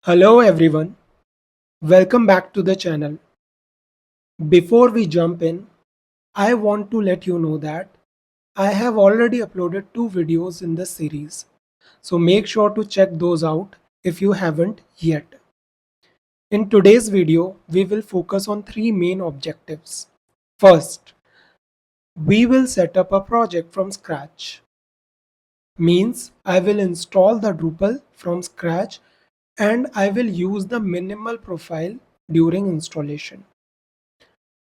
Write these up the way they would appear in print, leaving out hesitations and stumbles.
Hello everyone, welcome back to the channel. Before we jump in, I want to let you know that I have already uploaded 2 videos in this series, so make sure to check those out if you haven't yet. In today's video, we will focus on 3 main objectives. First, we will set up a project from scratch. Means I will install the Drupal from scratch and I will use the minimal profile during installation.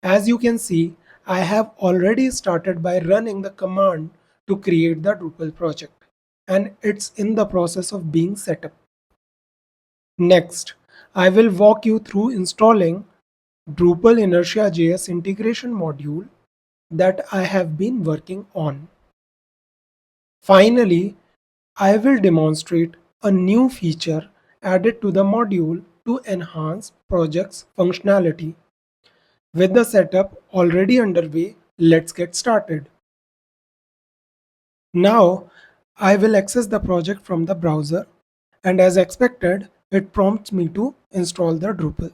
As you can see, I have already started by running the command to create the Drupal project, and it's in the process of being set up. Next, I will walk you through installing Drupal Inertia.js integration module that I have been working on. Finally, I will demonstrate a new feature added to the module to enhance project's functionality. With the setup already underway, let's get started. Now, I will access the project from the browser, and as expected, it prompts me to install the Drupal.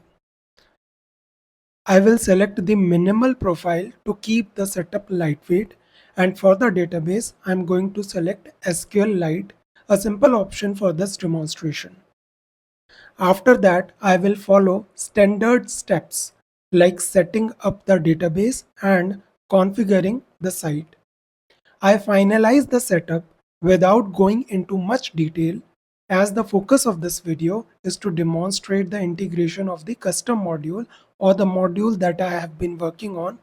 I will select the minimal profile to keep the setup lightweight, and for the database, I'm going to select SQLite, a simple option for this demonstration. After that, I will follow standard steps like setting up the database and configuring the site. I finalize the setup without going into much detail, as the focus of this video is to demonstrate the integration of the custom module or the module that I have been working on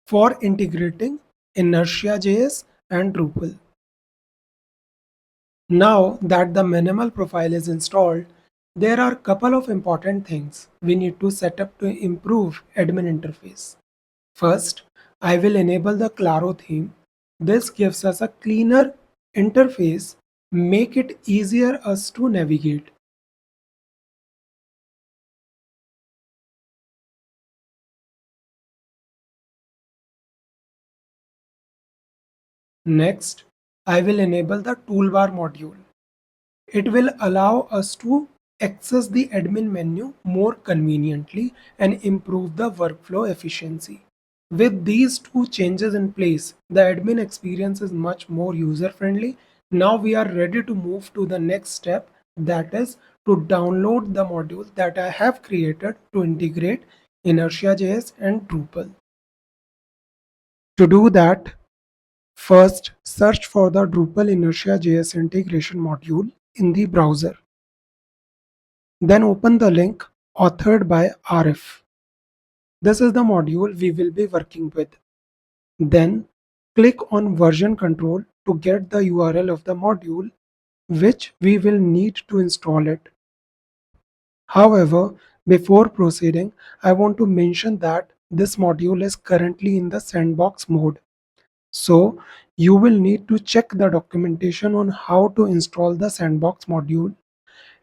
for integrating Inertia.js and Drupal. Now that the minimal profile is installed, there are a couple of important things we need to set up to improve admin interface. First, I will enable the Claro theme. This gives us a cleaner interface, make it easier us to navigate. Next, I will enable the toolbar module. It will allow us to access the admin menu more conveniently and improve the workflow efficiency. With these two changes in place, the admin experience is much more user friendly. Now we are ready to move to the next step, that is to download the module that I have created to integrate Inertia.js and Drupal. To do that, first search for the Drupal Inertia.js integration module in the browser. Then open the link authored by RF. This is the module we will be working with. Then click on version control to get the URL of the module which we will need to install it. However, before proceeding, I want to mention that this module is currently in the sandbox mode. So you will need to check the documentation on how to install the sandbox module.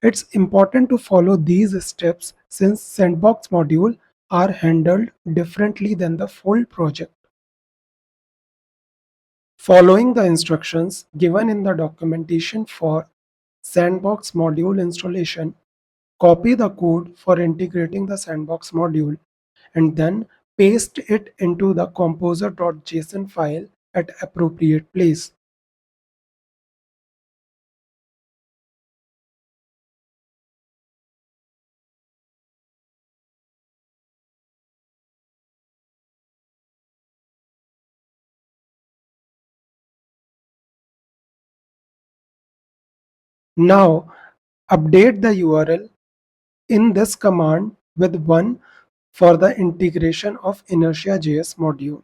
It's important to follow these steps since sandbox module are handled differently than the full project. Following the instructions given in the documentation for sandbox module installation, copy the code for integrating the sandbox module and then paste it into the composer.json file at appropriate place. Now update the URL in this command with 1 for the integration of Inertia.js module.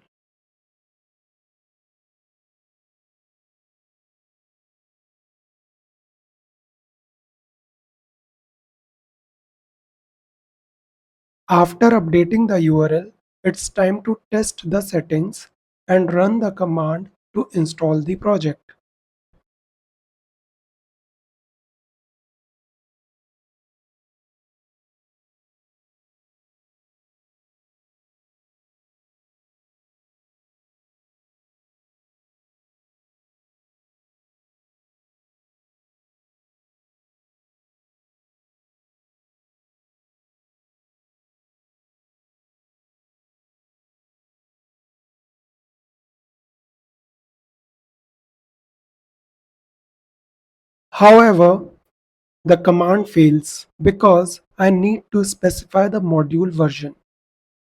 After updating the URL, it's time to test the settings and run the command to install the project. However, the command fails because I need to specify the module version.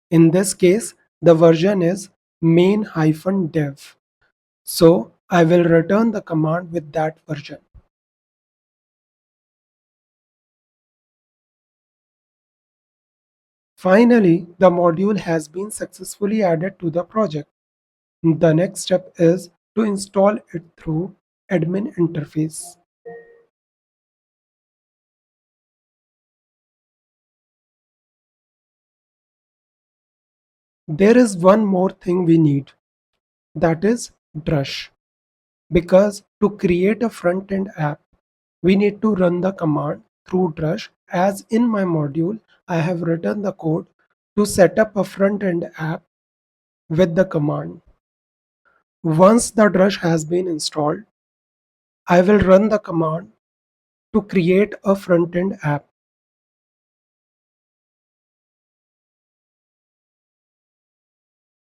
In this case, the version is main-dev. So I will return the command with that version. Finally, the module has been successfully added to the project. The next step is to install it through admin interface. There is one more thing we need, that is Drush. Because to create a front-end app, we need to run the command through Drush. As in my module, I have written the code to set up a front-end app with the command. Once the Drush has been installed, I will run the command to create a front-end app.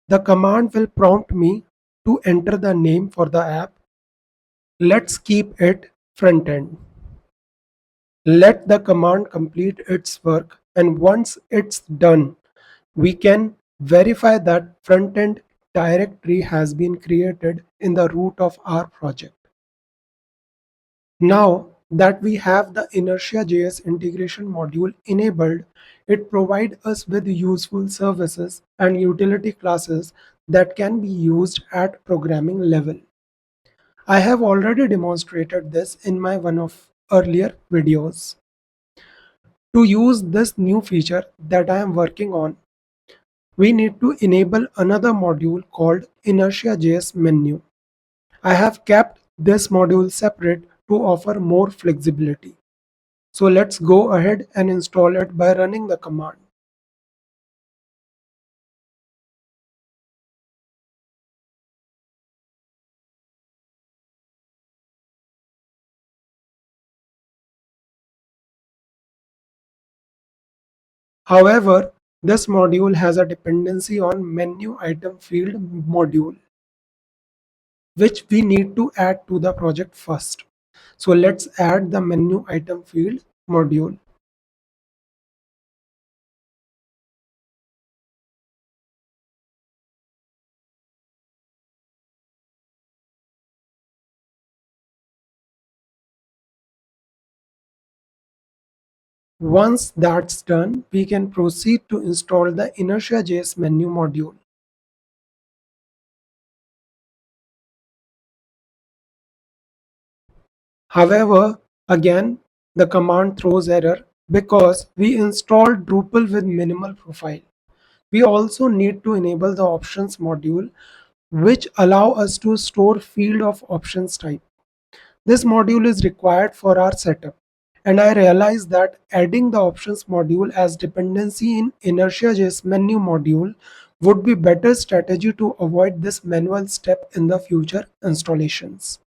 The command will prompt me to enter the name for the app. Let's keep it front-end. Let the command complete its work, and once it's done, we can verify that front-end directory has been created in the root of our project. Now that we have the Inertia.js integration module enabled, it provides us with useful services and utility classes that can be used at programming level. I have already demonstrated this in my one of earlier videos. To use this new feature that I am working on, we need to enable another module called Inertia.js menu. I have kept this module separate to offer more flexibility. So let's go ahead and install it by running the command. However, this module has a dependency on menu item field module, which we need to add to the project first. So let's add the menu item field module. Once that's done, we can proceed to install the Inertia.js menu module. However, again, the command throws error because we installed Drupal with minimal profile. We also need to enable the options module, which allow us to store field of options type. This module is required for our setup, and I realized that adding the options module as dependency in Inertia.js menu module would be better strategy to avoid this manual step in the future installations.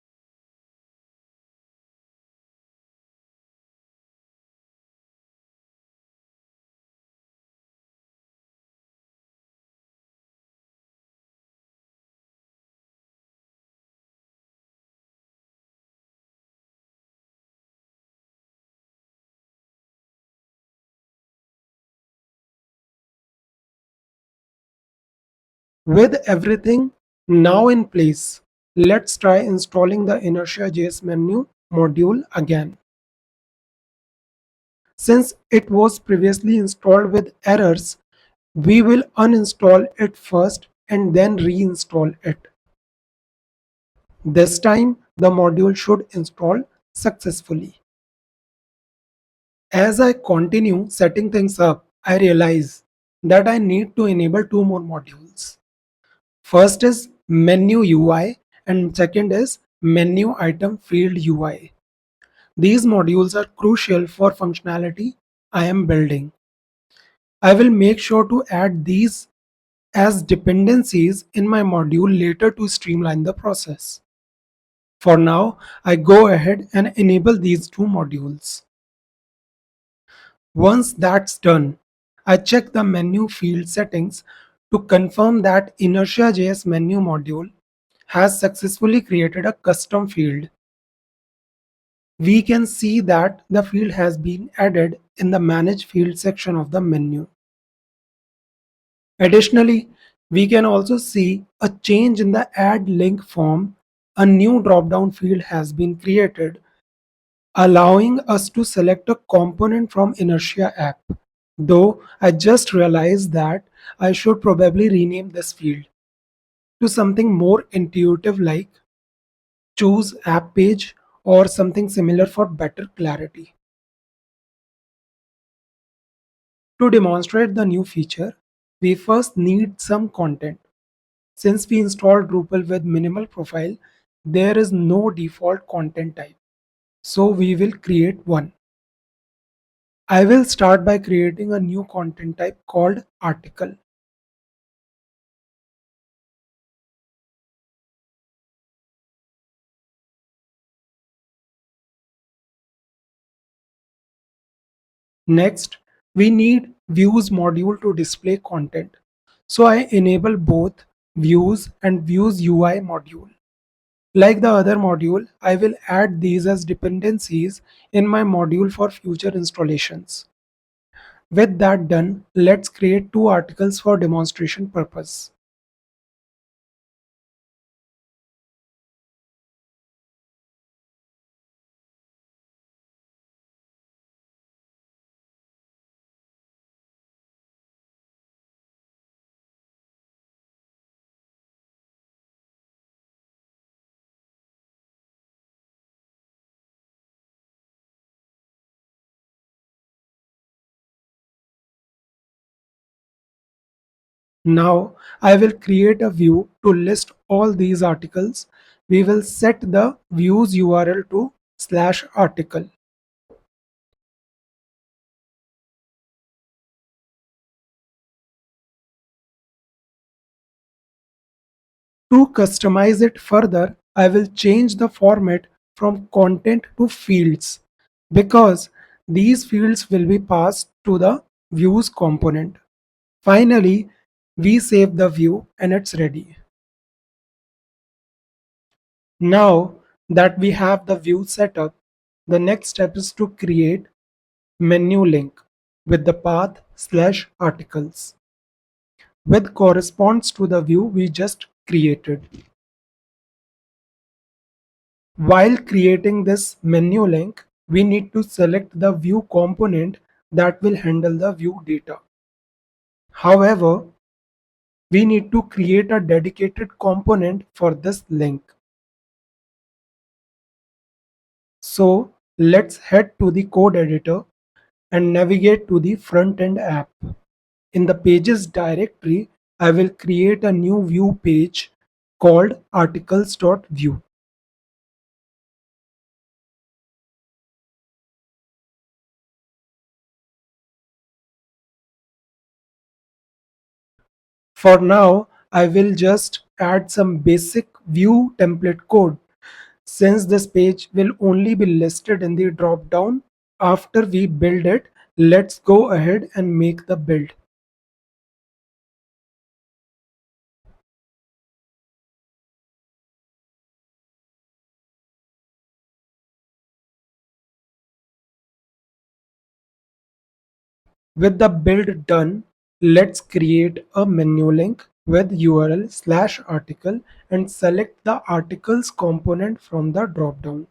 With everything now in place, let's try installing the Inertia.js menu module again. Since it was previously installed with errors, we will uninstall it first and then reinstall it. This time, the module should install successfully. As I continue setting things up, I realize that I need to enable two more modules. First is menu UI and second is menu item field UI. These modules are crucial for functionality I am building. I will make sure to add these as dependencies in my module later to streamline the process. For now, I go ahead and enable these two modules. Once that's done, I check the menu field settings to confirm that Inertia.js menu module has successfully created a custom field. We can see that the field has been added in the Manage Field section of the menu. Additionally, we can also see a change in the Add Link form. A new drop-down field has been created, allowing us to select a component from Inertia app. Though I just realized that I should probably rename this field to something more intuitive like choose app page or something similar for better clarity. To demonstrate the new feature, we first need some content. Since we installed Drupal with minimal profile, there is no default content type. So we will create one. I will start by creating a new content type called article. Next, we need views module to display content. So I enable both views and views UI module. Like the other module, I will add these as dependencies in my module for future installations. With that done, let's create two articles for demonstration purpose. Now I will create a view to list all these articles. We will set the views URL to /article. To customize it further, I will change the format from content to fields because these fields will be passed to the views component. Finally, we save the view and it's ready. Now that we have the view set up, the next step is to create menu link with the path /articles, which corresponds to the view we just created. While creating this menu link, we need to select the view component that will handle the view data. However, we need to create a dedicated component for this link. So let's head to the code editor and navigate to the front end app. In the pages directory, I will create a new view page called articles.view. For now, I will just add some basic view template code since this page will only be listed in the drop down after we build it. Let's go ahead and make the build. With the build done, let's create a menu link with URL /article and select the articles component from the dropdown.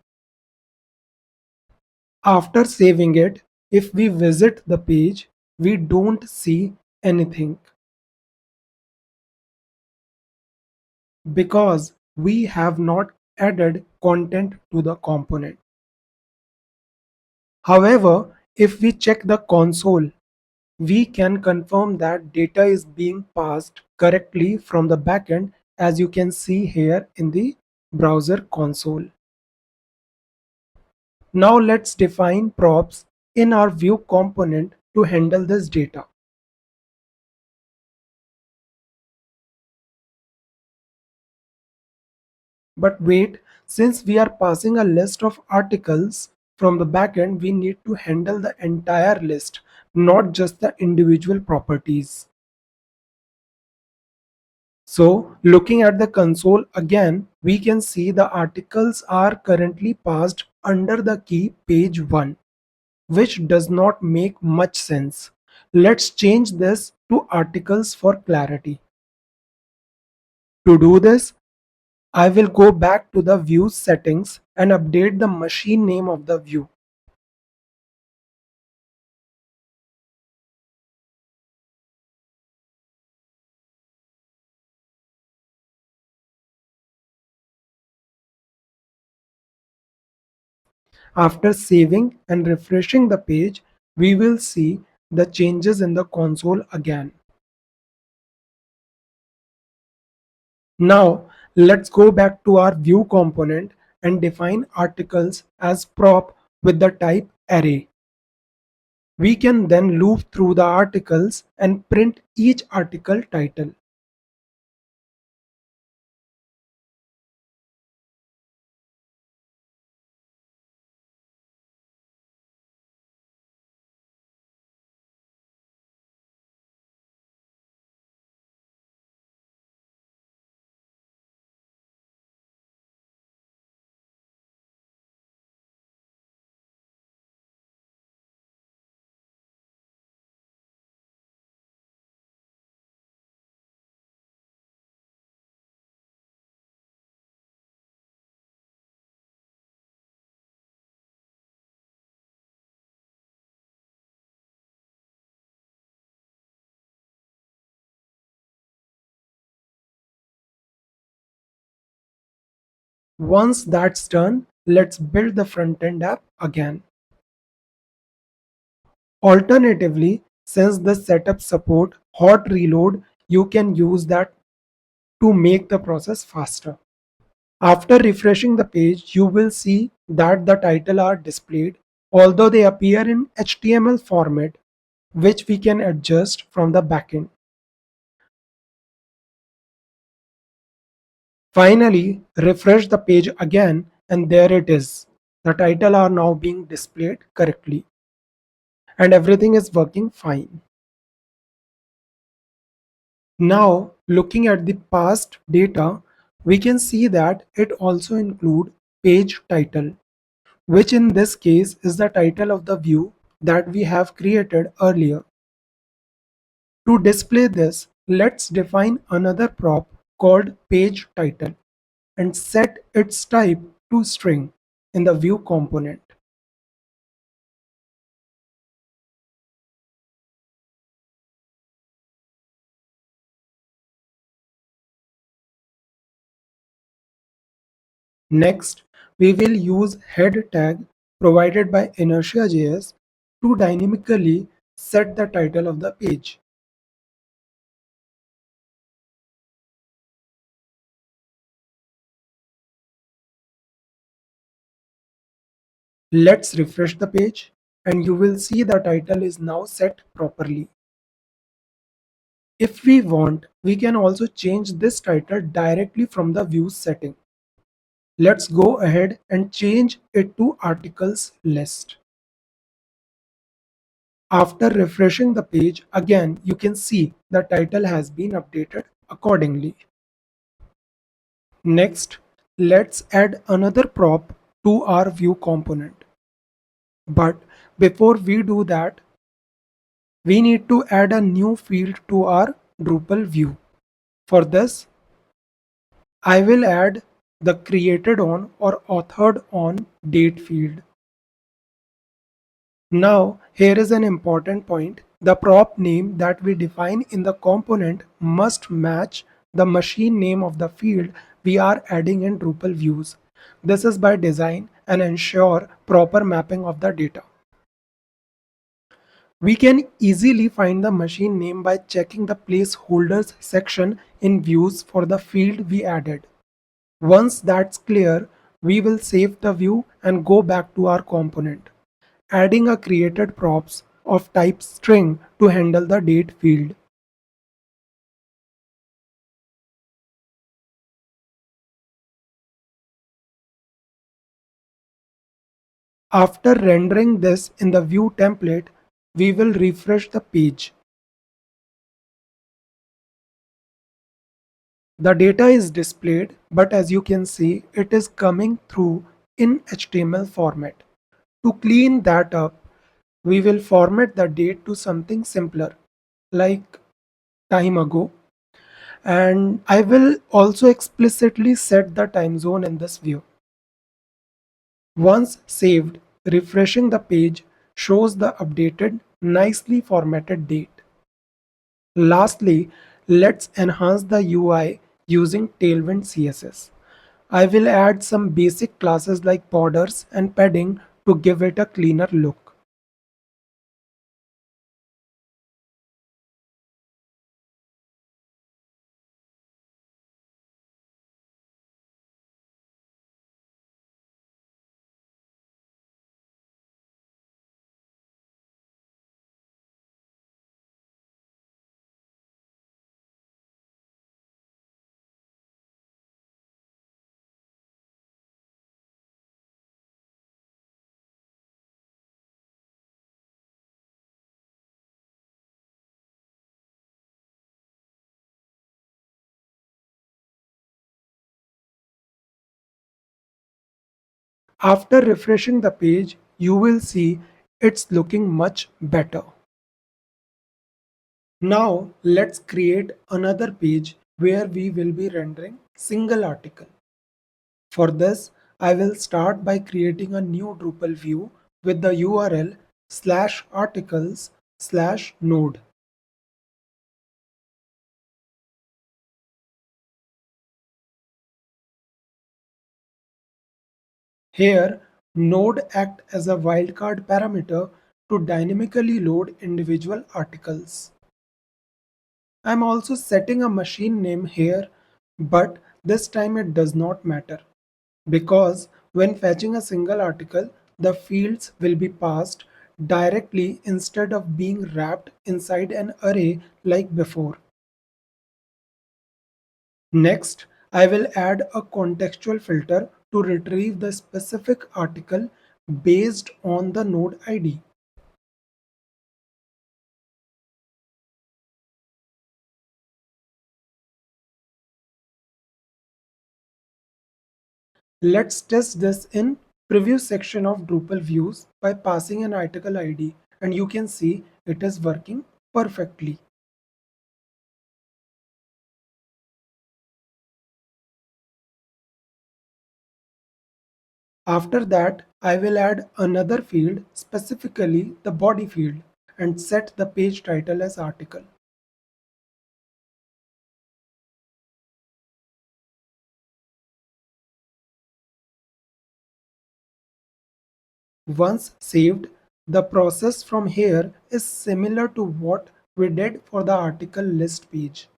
After saving it, if we visit the page, we don't see anything because we have not added content to the component. However, if we check the console, we can confirm that data is being passed correctly from the backend, as you can see here in the browser console. Now let's define props in our view component to handle this data. But wait, since we are passing a list of articles from the backend, we need to handle the entire list, not just the individual properties. So looking at the console again, we can see the articles are currently passed under the key page 1, which does not make much sense. Let's change this to articles for clarity. To do this, I will go back to the Vue settings and update the machine name of the view. After saving and refreshing the page, we will see the changes in the console again. Now, let's go back to our Vue component and define articles as prop with the type array. We can then loop through the articles and print each article title. Once that's done, let's build the front-end app again. Alternatively, since the setup support hot reload, you can use that to make the process faster. After refreshing the page, you will see that the title are displayed, although they appear in HTML format, which we can adjust from the backend. Finally, refresh the page again and there it is. The title are now being displayed correctly and everything is working fine. Now, looking at the past data, we can see that it also include page title, which in this case is the title of the view that we have created earlier. To display this, let's define another prop called page title and set its type to string in the view component. Next, we will use head tag provided by Inertia.js to dynamically set the title of the page. Let's refresh the page and you will see the title is now set properly. If we want, we can also change this title directly from the views setting. Let's go ahead and change it to articles list. After refreshing the page, again you can see the title has been updated accordingly. Next, let's add another prop to our view component. But before we do that, we need to add a new field to our Drupal view. For this, I will add the created on or authored on date field. Now, here is an important point. The prop name that we define in the component must match the machine name of the field we are adding in Drupal views. This is by design and ensure proper mapping of the data. We can easily find the machine name by checking the placeholders section in views for the field we added. Once that's clear, we will save the view and go back to our component, adding a created props of type string to handle the date field. After rendering this in the view template, we will refresh the page. The data is displayed, but as you can see, it is coming through in HTML format. To clean that up, we will format the date to something simpler, like time ago, and I will also explicitly set the time zone in this view. Once saved, refreshing the page shows the updated, nicely formatted date. Lastly, let's enhance the UI using Tailwind CSS. I will add some basic classes like borders and padding to give it a cleaner look. After refreshing the page, you will see it's looking much better. Now let's create another page where we will be rendering single article. For this, I will start by creating a new Drupal view with the URL /articles/node. Here, node act as a wildcard parameter to dynamically load individual articles. I'm also setting a machine name here, but this time it does not matter because when fetching a single article, the fields will be passed directly instead of being wrapped inside an array like before. Next, I will add a contextual filter to retrieve the specific article based on the node ID. Let's test this in preview section of Drupal views by passing an article ID, and you can see it is working perfectly. After that, I will add another field, specifically the body field, and set the page title as article. Once saved, the process from here is similar to what we did for the article list page.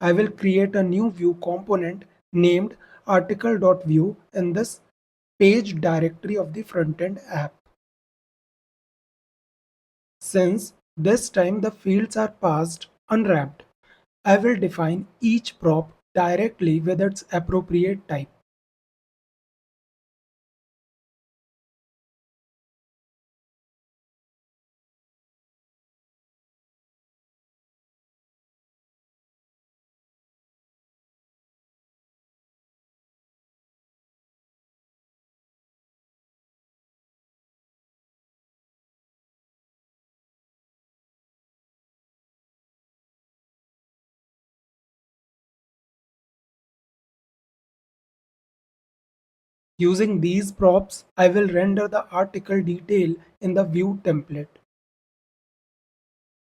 I will create a new Vue component named article.view in this page directory of the frontend app. Since this time the fields are passed unwrapped, I will define each prop directly with its appropriate type. Using these props, I will render the article detail in the Vue template.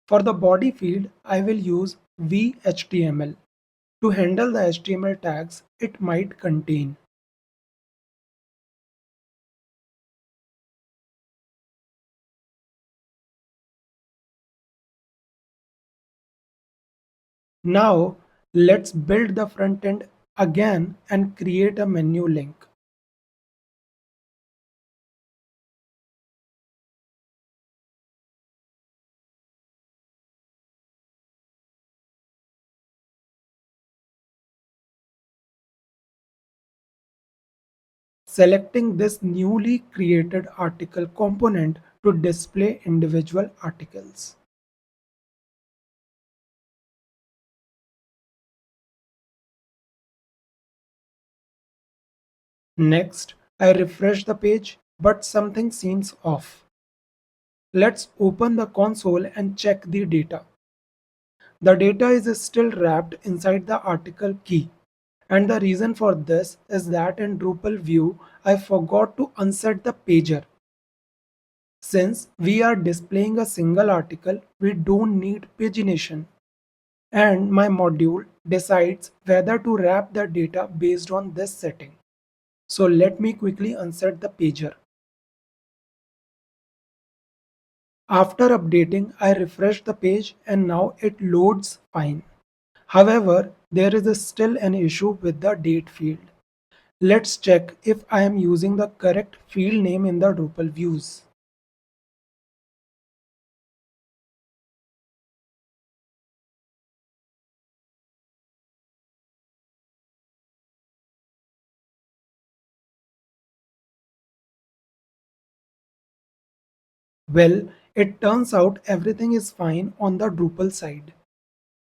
For the body field, I will use v.html to handle the HTML tags it might contain. Now, let's build the front end again and create a menu link. selecting this newly created article component to display individual articles. Next, I refresh the page, but something seems off. Let's open the console and check the data. The data is still wrapped inside the article key. And the reason for this is that in Drupal Vue, I forgot to unset the pager. Since we are displaying a single article, we don't need pagination. And my module decides whether to wrap the data based on this setting. So let me quickly unset the pager. After updating, I refresh the page and now it loads fine. However, there is still an issue with the date field. Let's check if I am using the correct field name in the Drupal views. Well, it turns out everything is fine on the Drupal side.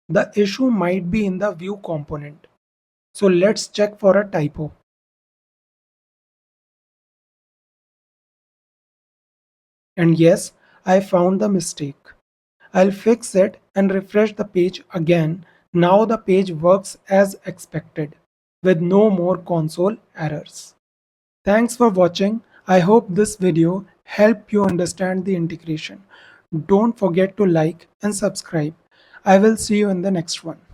The issue might be in the view component. So let's check for a typo. And yes, I found the mistake. I'll fix it and refresh the page again. Now the page works as expected with no more console errors. Thanks for watching. I hope this video helped you understand the integration. Don't forget to like and subscribe. I will see you in the next one.